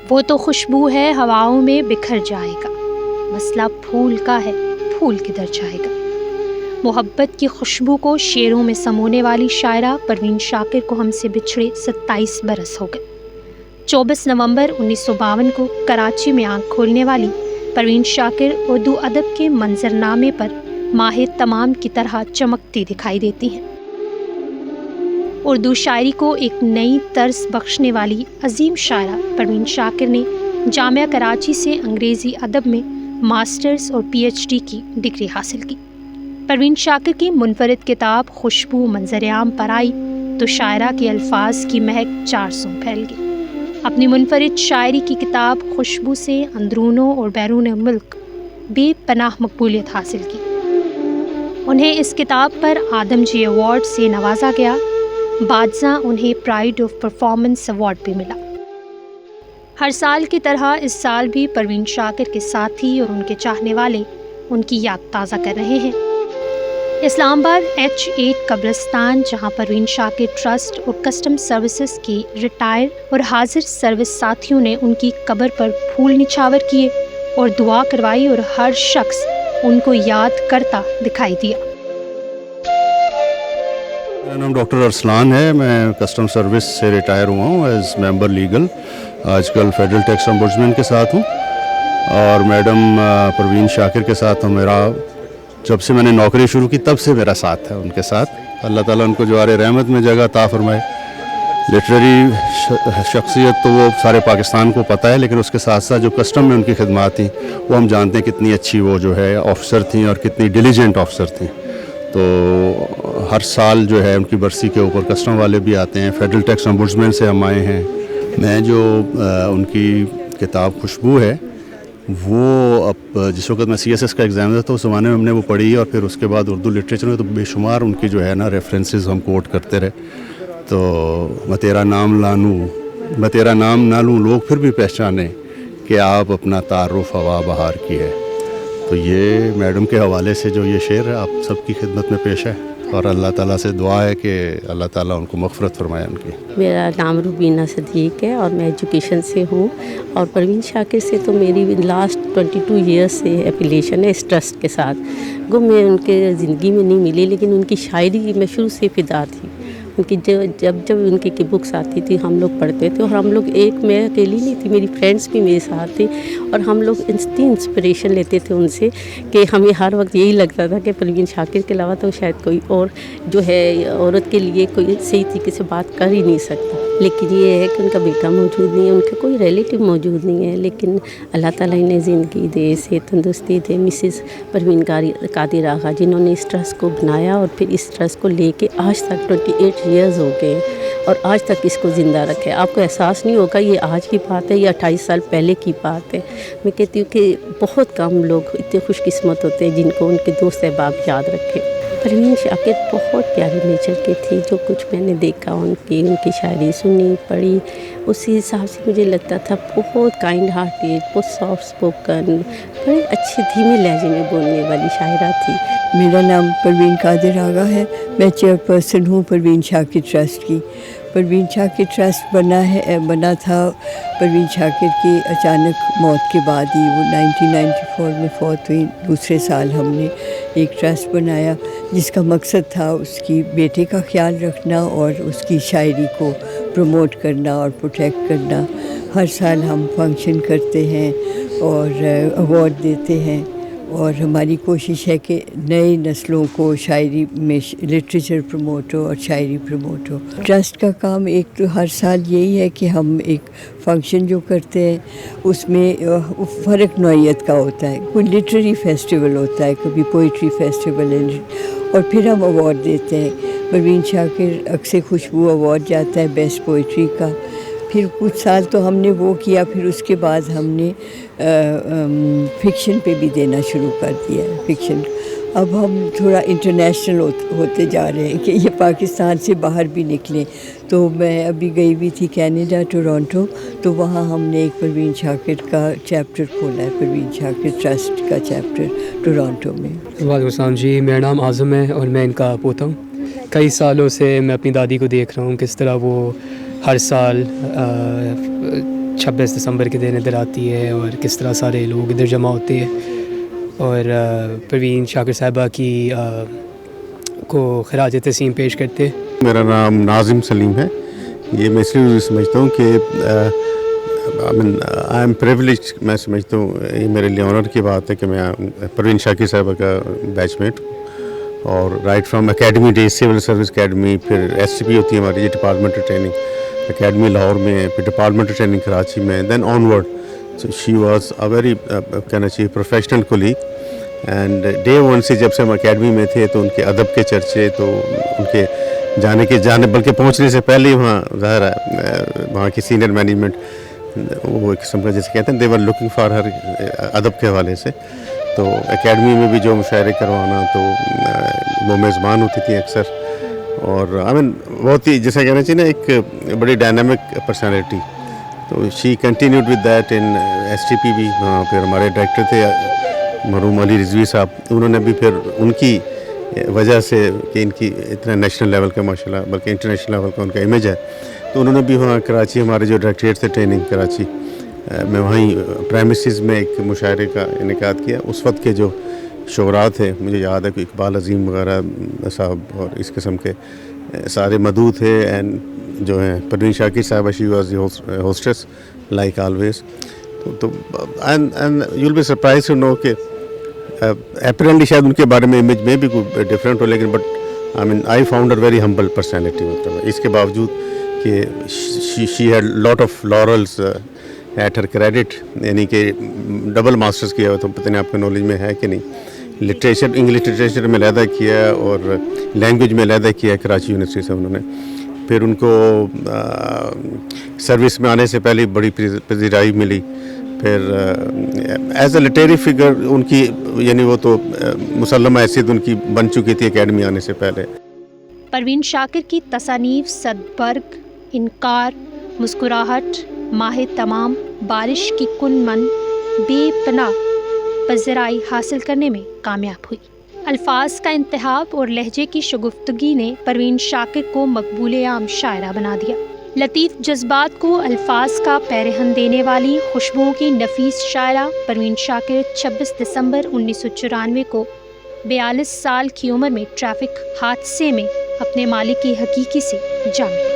وہ تو خوشبو ہے ہواؤں میں بکھر جائے گا، مسئلہ پھول کا ہے پھول کدھر جائے گا۔ محبت کی خوشبو کو شعروں میں سمونے والی شاعرہ پروین شاکر کو ہم سے بچھڑے 27 برس ہو گئے۔ 24 نومبر 1952 کو کراچی میں آنکھ کھولنے والی پروین شاکر اردو ادب کے منظرنامے پر ماہ تمام کی طرح چمکتی دکھائی دیتی ہیں۔ اردو شاعری کو ایک نئی طرز بخشنے والی عظیم شاعرہ پروین شاکر نے جامعہ کراچی سے انگریزی ادب میں ماسٹرز اور پی ایچ ڈی کی ڈگری حاصل کی۔ پروین شاکر کی منفرد کتاب خوشبو منظر عام پر آئی تو شاعرہ کے الفاظ کی مہک 400 پھیل گئی۔ اپنی منفرد شاعری کی کتاب خوشبو سے اندرونوں اور بیرون ملک بے پناہ مقبولیت حاصل کی۔ انہیں اس کتاب پر آدم جی ایوارڈ سے نوازا گیا، بعدازاں انہیں پرائڈ آف پرفارمنس ایوارڈ بھی ملا۔ ہر سال کی طرح اس سال بھی پروین شاکر کے ساتھی اور ان کے چاہنے والے ان کی یاد تازہ کر رہے ہیں۔ اسلام آباد H8 قبرستان، جہاں پروین شاکر ٹرسٹ اور کسٹم سروسز کے ریٹائر اور حاضر سروس ساتھیوں نے ان کی قبر پر پھول نچھاور کیے اور دعا کروائی اور ہر شخص ان کو یاد کرتا دکھائی دیا۔ میرا نام ڈاکٹر ارسلان ہے، میں کسٹم سروس سے ریٹائر ہوا ہوں ایز ممبر لیگل، آج کل فیڈرل ٹیکس امبوڈسمین کے ساتھ ہوں، اور میڈم پروین شاکر کے ساتھ میرا جب سے میں نے نوکری شروع کی تب سے میرا ساتھ ہے ان کے ساتھ۔ اللہ تعالیٰ ان کو جوار رحمت میں جگہ عطا فرمائے۔ لٹریری شخصیت تو وہ سارے پاکستان کو پتہ ہے، لیکن اس کے ساتھ ساتھ جو کسٹم میں ان کی خدمات تھیں وہ ہم جانتے ہیں کتنی اچھی وہ جو ہے آفیسر تھیں اور کتنی ڈیلیجنٹ آفیسر تھیں۔ تو ہر سال جو ہے ان کی برسی کے اوپر کسٹم والے بھی آتے ہیں، فیڈرل ٹیکس امبوڈسمین سے ہم آئے ہیں۔ میں جو ان کی کتاب خوشبو ہے وہ اب جس وقت میں CSS کا ایگزام تھا تو اس زمانے میں ہم نے وہ پڑھی، اور پھر اس کے بعد اردو لٹریچر میں تو بے شمار ان کی جو ہے نا ریفرنسز ہم کوٹ کرتے رہے۔ تو میں تیرا نام نہ لوں لوگ پھر بھی پہچانے کہ آپ اپنا تعارف ہوا بہار کی ہے۔ تو یہ میڈم کے حوالے سے جو یہ شعر ہے آپ سب کی خدمت میں پیش ہے، اور اللہ تعالیٰ سے دعا ہے کہ اللہ تعالیٰ ان کو مغفرت فرمائے ان کی۔ میرا نام روبینہ صدیق ہے اور میں ایجوکیشن سے ہوں، اور پروین شاکر سے تو میری لاسٹ 22 ایئرس سے ایفیلیشن ہے اس ٹرسٹ کے ساتھ۔ گو میں ان کے زندگی میں نہیں ملی، لیکن ان کی شاعری میں شروع سے فدا تھی۔ ان کی جب ان کی بکس آتی تھی ہم لوگ پڑھتے تھے، اور ہم لوگ میں اکیلی نہیں تھی، میری فرینڈس بھی میرے ساتھ تھے، اور ہم لوگ انسپریشن لیتے تھے ان سے، کہ ہمیں ہر وقت یہی لگتا تھا کہ پروین شاکر کے علاوہ تو شاید کوئی اور جو ہے عورت کے لیے کوئی صحیح طریقے سے بات کر ہی نہیں سکتا۔ لیکن یہ ہے کہ ان کا بیٹا موجود نہیں ہے، ان کا کوئی ریلیٹیو موجود نہیں ہے، لیکن اللہ تعالیٰ انہیں زندگی دے، صحت تندرستی دے۔ مسز پروین قادر آغا جنہوں نے اس ٹرسٹ کو بنایا اور پھر اس ٹرسٹ کو لے کے آج تک 28 ایئرز ہو گئے اور آج تک اس کو زندہ رکھے۔ آپ کو احساس نہیں ہوگا یہ آج کی بات ہے یا 28 سال پہلے کی بات ہے۔ میں کہتی ہوں کہ بہت کم لوگ اتنے خوش قسمت ہوتے ہیں جن کو ان کے دوست احباب یاد رکھے۔ پروین شاکر بہت پیاری نیچر کی تھی، جو کچھ میں نے دیکھا ان کی شاعری سنی پڑھی، اسی حساب سے مجھے لگتا تھا بہت کائنڈ ہارٹیڈ، بہت سافٹ اسپوکن، بڑے اچھے دھیمے لہجے میں بولنے والی شاعرہ تھی۔ میرا نام پروین قادر آغا ہے، میں چیئرپرسن ہوں پروین شاکر ٹرسٹ کی۔ پروین شاکر ٹرسٹ بنا تھا پروین شاکر کی اچانک موت کے بعد ہی، وہ 1994 میں فوت ہوئی۔ دوسرے سال ہم نے ایک ٹرسٹ بنایا جس کا مقصد تھا اس کی بیٹے کا خیال رکھنا اور اس کی شاعری کو پروموٹ کرنا اور پروٹیکٹ کرنا۔ ہر سال ہم فنکشن کرتے ہیں اور ایوارڈ دیتے ہیں، اور ہماری کوشش ہے کہ نئی نسلوں کو شاعری میں لٹریچر پروموٹ ہو اور شاعری پروموٹ ہو۔ ٹرسٹ کا کام ایک تو ہر سال یہی ہے کہ ہم ایک فنکشن جو کرتے ہیں اس میں فرق نوعیت کا ہوتا ہے، کوئی لٹریری فیسٹیول ہوتا ہے، کبھی پوئٹری فیسٹیول ہے، اور پھر ہم ایوارڈ دیتے ہیں۔ پروین شاکر اکثر خوشبو ایوارڈ جاتا ہے بیسٹ پوئٹری کا، پھر کچھ سال تو ہم نے وہ کیا، پھر اس کے بعد ہم نے فکشن پہ بھی دینا شروع کر دیا ہے۔ فکشن اب ہم تھوڑا انٹرنیشنل ہوتے جا رہے ہیں کہ یہ پاکستان سے باہر بھی نکلیں۔ تو میں ابھی گئی ہوئی تھی کینیڈا، ٹورانٹو، تو وہاں ہم نے ایک پروین شاکر کا چیپٹر کھولا ہے، پروین شاکر ٹرسٹ کا چیپٹر ٹورانٹو میں۔ وعلیکم السلام جی، میرا نام اعظم ہے اور میں ان کا پوتا ہوں۔ کئی سالوں سے میں اپنی دادی کو دیکھ رہا ہوں کس طرح وہ ہر سال 26 دسمبر کے دن ادھر آتی ہے اور کس طرح سارے لوگ ادھر جمع ہوتے ہیں اور پروین شاکر صاحبہ کی کو خراج تحسین پیش کرتے ہیں. میرا نام ناظم سلیم ہے. یہ میں اس لیے سمجھتا ہوں کہ آئی ایم پریولیج. میں سمجھتا ہوں یہ میرے لیے آنر کی بات ہے کہ میں پروین شاکر صاحبہ کا بیچ میٹ اور right from academy days civil service academy, پھر ایس ٹی پی ہوتی ہے ہماری یہ ڈپارٹمنٹل ٹریننگ اکیڈمی لاہور میں, پھر ڈپارٹمنٹل ٹریننگ کراچی میں, then onward. So she was a very کہنا چاہیے professional colleague. And day one سے جب سے ہم اکیڈمی میں تھے تو ان کے ادب کے چرچے, تو ان کے جانے بلکہ پہنچنے سے پہلے ہی وہاں ظاہر ہے وہاں کی سینئر مینجمنٹ وہ ایک قسم کا جیسے کہتے ہیں دے ور لوکنگ فار ہر ادب کے حوالے سے. تو اکیڈمی میں بھی جو مشاعرے کروانا تو وہ میزبان ہوتی تھی اکثر. اور آئی مین بہت ہی جیسا کہنا چاہیے نا ایک بڑی ڈائنامک پرسنالٹی. تو she continued with that in S T P بھی. پھر ہمارے ڈائریکٹر تھے مرحوم علی رضوی صاحب, انہوں نے بھی پھر ان کی وجہ سے کہ ان کی اتنا نیشنل لیول کا ماشاء اللہ بلکہ انٹرنیشنل لیول کا ان کا امیج ہے, تو انہوں نے بھی وہاں کراچی ہمارے جو ڈائریکٹریٹ تھے ٹریننگ کراچی میں وہیں پریمیسز میں ایک مشاعرے کا انعقاد کیا. اس وقت کے جو شعراء تھے مجھے یاد ہے کہ اقبال عظیم وغیرہ صاحب اور اس قسم کے سارے مدعو تھے. اینڈ جو ہیں پروین شاکر صاحبہ she was the hostess like always. تو and you will be surprise to know کہ اپیرنٹلی شاید ان کے بارے میں امیج میں بھی کوئی ڈفرینٹ ہو, لیکن but I mean I found a very humble personality. مطلب اس کے باوجود کہ she had lot of laurels at her credit, یعنی کہ ڈبل ماسٹرز کیا ہوا, تو پتہ نہیں آپ کے نالج میں ہے کہ نہیں. لٹریچر انگلش لٹریچر میں علیحدہ کیا اور لینگویج میں علیحدہ کیا کراچی یونیورسٹی سے انہوں نے. پھر ان کو سروس میں آنے سے پہلے بڑی پذیرائی ملی. پھر as a literary figure in کی یعنی وہ تو مسلمہ حیثیت ان کی بن چکی تھی اکیڈمی آنے سے پہلے. پروین شاکر کی تصانیف صدبرگ, انکار, مسکراہٹ, ماہ تمام, بارش کی کن من بے پناہ پذیرائی حاصل کرنے میں کامیاب ہوئی. الفاظ کا انتخاب اور لہجے کی شگفتگی نے پروین شاکر کو مقبول عام شاعرہ بنا دیا. لطیف جذبات کو الفاظ کا پیرہن دینے والی خوشبوؤں کی نفیس شاعرہ پروین شاکر 26 دسمبر 1994 کو 42 سال کی عمر میں ٹریفک حادثے میں اپنے مالک کی حقیقی سے جا ملی.